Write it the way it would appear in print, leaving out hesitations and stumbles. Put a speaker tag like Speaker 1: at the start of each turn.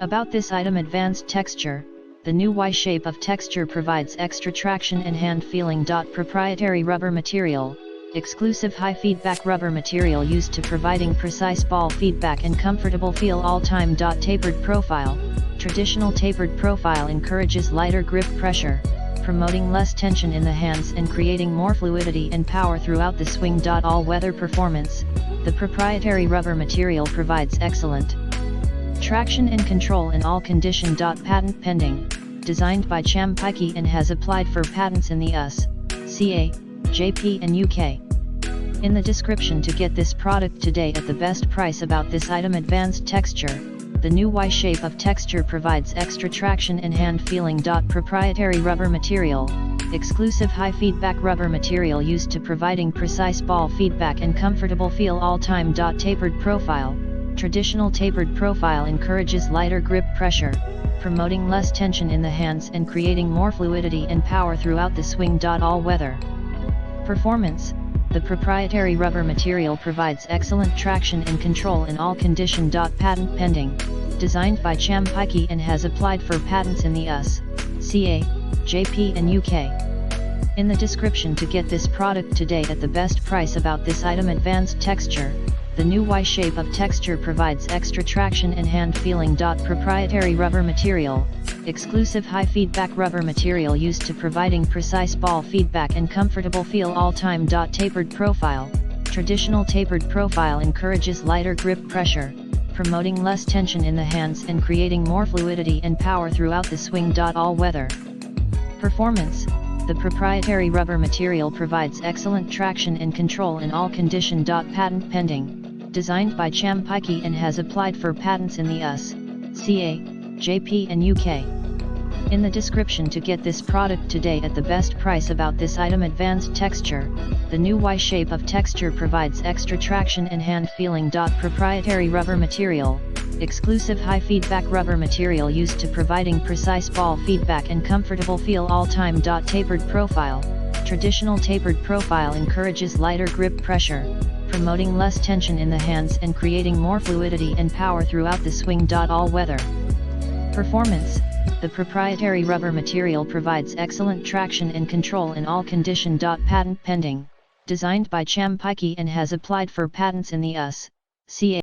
Speaker 1: About this item: advanced texture. The new Y shape of texture provides extra traction and hand feeling. Proprietary rubber material. Exclusive high feedback rubber material used to providing precise ball feedback and comfortable feel all time. Tapered profile. Traditional tapered profile encourages lighter grip pressure, promoting less tension in the hands and creating more fluidity and power throughout the swing. All-weather performance. The proprietary rubber material provides excellent traction and control in all condition. Patent pending. Designed by CHAMPKEY and has applied for patents in the US, CA, JP and UK. In the description to get this product today at the best price. About this item: advanced texture. The new Y shape of texture provides extra traction and hand feeling. Proprietary rubber material. Exclusive high feedback rubber material used to providing precise ball feedback and comfortable feel all time. Tapered profile. Traditional tapered profile encourages lighter grip pressure, promoting less tension in the hands and creating more fluidity and power throughout the swing. All-weather performance. The proprietary rubber material provides excellent traction and control in all condition. Patent pending. Designed by CHAMPKEY and has applied for patents in the US, CA, JP and UK. In the description to get this product today at the best price. About this item: advanced texture. The new Y shape of texture provides extra traction and hand feeling. Proprietary rubber material. Exclusive high feedback rubber material used to providing precise ball feedback and comfortable feel all time. Tapered profile. Traditional tapered profile encourages lighter grip pressure, promoting less tension in the hands and creating more fluidity and power throughout the swing. All-weather performance. The proprietary rubber material provides excellent traction and control in all condition. Patent pending. Designed by CHAMPKEY and has applied for patents in the US, CA, JP and UK. In the description to get this product today at the best price. About this item: advanced texture. The new Y shape of texture provides extra traction and hand feeling. Proprietary rubber material. Exclusive high feedback rubber material used to providing precise ball feedback and comfortable feel all time. Tapered profile. Traditional tapered profile encourages lighter grip pressure, promoting less tension in the hands and creating more fluidity and power throughout the swing. All-weather performance. The proprietary rubber material provides excellent traction and control in all condition. Patent pending. Designed by CHAMPKEY and has applied for patents in the US, CA.